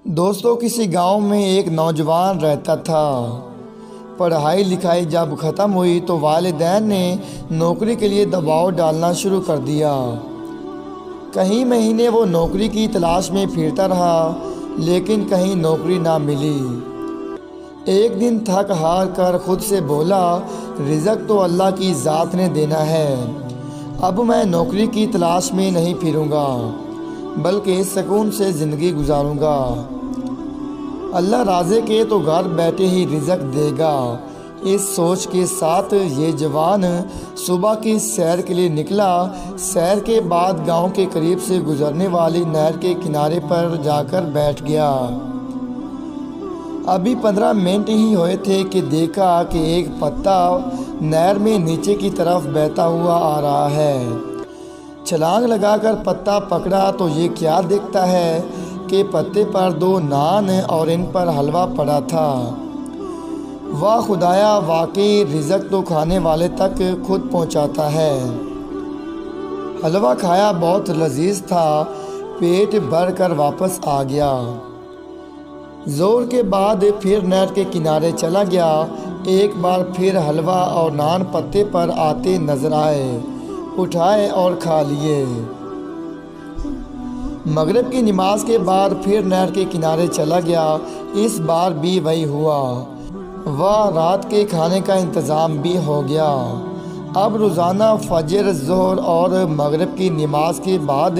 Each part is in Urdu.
دوستوں، کسی گاؤں میں ایک نوجوان رہتا تھا۔ پڑھائی لکھائی جب ختم ہوئی تو والدین نے نوکری کے لیے دباؤ ڈالنا شروع کر دیا۔ کئی مہینے وہ نوکری کی تلاش میں پھرتا رہا، لیکن کہیں نوکری نہ ملی۔ ایک دن تھک ہار کر خود سے بولا، رزق تو اللہ کی ذات نے دینا ہے، اب میں نوکری کی تلاش میں نہیں پھروں گا بلکہ سکون سے زندگی گزاروں گا۔ اللہ رازق ہے تو گھر بیٹھے ہی رزق دے گا۔ اس سوچ کے ساتھ یہ جوان صبح کی سیر کے لیے نکلا۔ سیر کے بعد گاؤں کے قریب سے گزرنے والی نہر کے کنارے پر جا کر بیٹھ گیا۔ ابھی 15 منٹ ہی ہوئے تھے کہ دیکھا کہ ایک پتا نہر میں نیچے کی طرف بہتا ہوا آ رہا ہے۔ چھلانگ لگا کر پتا پکڑا تو یہ کیا دیکھتا ہے کہ پتے پر 2 نان اور ان پر حلوہ پڑا تھا۔ واہ خدایا، واقعی رزق تو کھانے والے تک خود پہنچاتا ہے۔ حلوہ کھایا، بہت لذیذ تھا، پیٹ بھر کر واپس آ گیا۔ زور کے بعد پھر نہر کے کنارے چلا گیا۔ ایک بار پھر حلوہ اور نان پتے پر آتے نظر آئے، اٹھائے اور کھا لیے۔ مغرب کی نماز کے بعد پھر نہر کے کنارے چلا گیا۔ اس بار بھی وہی ہوا۔ واہ، رات کے کھانے کا انتظام بھی ہو گیا۔ اب روزانہ فجر، ظہر اور مغرب کی نماز کے بعد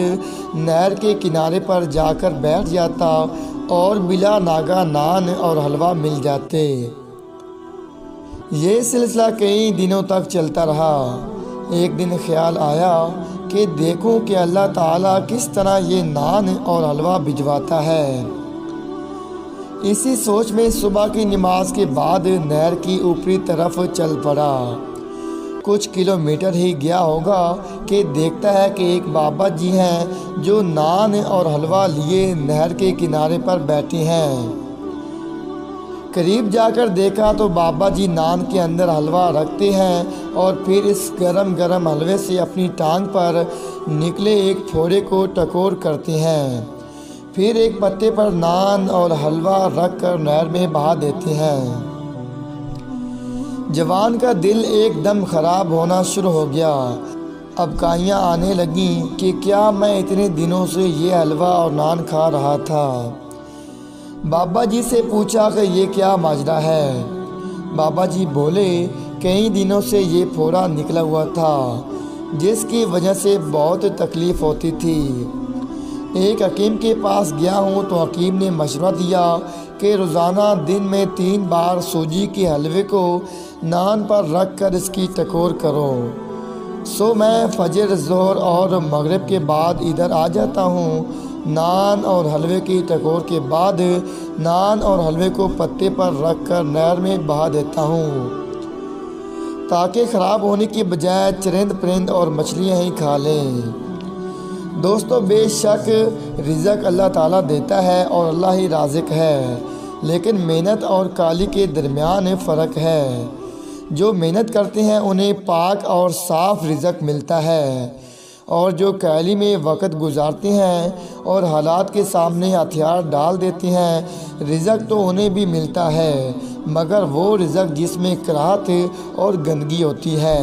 نہر کے کنارے پر جا کر بیٹھ جاتا اور بلا ناگہ نان اور حلوہ مل جاتے۔ یہ سلسلہ کئی دنوں تک چلتا رہا۔ ایک دن خیال آیا کہ دیکھوں کہ اللہ تعالیٰ کس طرح یہ نان اور حلوہ بھجواتا ہے۔ اسی سوچ میں صبح کی نماز کے بعد نہر کی اوپری طرف چل پڑا۔ کچھ کلومیٹر ہی گیا ہوگا کہ دیکھتا ہے کہ ایک بابا جی ہیں جو نان اور حلوہ لیے نہر کے کنارے پر بیٹھے ہیں۔ قریب جا کر دیکھا تو بابا جی نان کے اندر حلوہ رکھتے ہیں اور پھر اس گرم گرم حلوے سے اپنی ٹانگ پر نکلے ایک پھوڑے کو ٹکور کرتے ہیں، پھر ایک پتے پر نان اور حلوہ رکھ کر نہر میں بہا دیتے ہیں۔ جوان کا دل ایک دم خراب ہونا شروع ہو گیا۔ اب کائیاں آنے لگیں کہ کیا میں اتنے دنوں سے یہ حلوہ اور نان کھا رہا تھا۔ بابا جی سے پوچھا کہ یہ کیا ماجرا ہے۔ بابا جی بولے، کئی دنوں سے یہ پھوڑا نکلا ہوا تھا جس کی وجہ سے بہت تکلیف ہوتی تھی۔ ایک حکیم کے پاس گیا ہوں تو حکیم نے مشورہ دیا کہ روزانہ دن میں 3 بار سوجی کے حلوے کو نان پر رکھ کر اس کی ٹکور کرو۔ سو میں فجر، ظہر اور مغرب کے بعد ادھر آ جاتا ہوں۔ نان اور حلوے کی ٹکور کے بعد نان اور حلوے کو پتے پر رکھ کر نہر میں بہا دیتا ہوں تاکہ خراب ہونے کی بجائے چرند پرند اور مچھلیاں ہی کھا لیں۔ دوستو، بے شک رزق اللہ تعالیٰ دیتا ہے اور اللہ ہی رازق ہے، لیکن محنت اور کالی کے درمیان فرق ہے۔ جو محنت کرتے ہیں انہیں پاک اور صاف رزق ملتا ہے، اور جو کالی میں وقت گزارتے ہیں اور حالات کے سامنے ہتھیار ڈال دیتے ہیں، رزق تو انہیں بھی ملتا ہے، مگر وہ رزق جس میں کراہت اور گندگی ہوتی ہے۔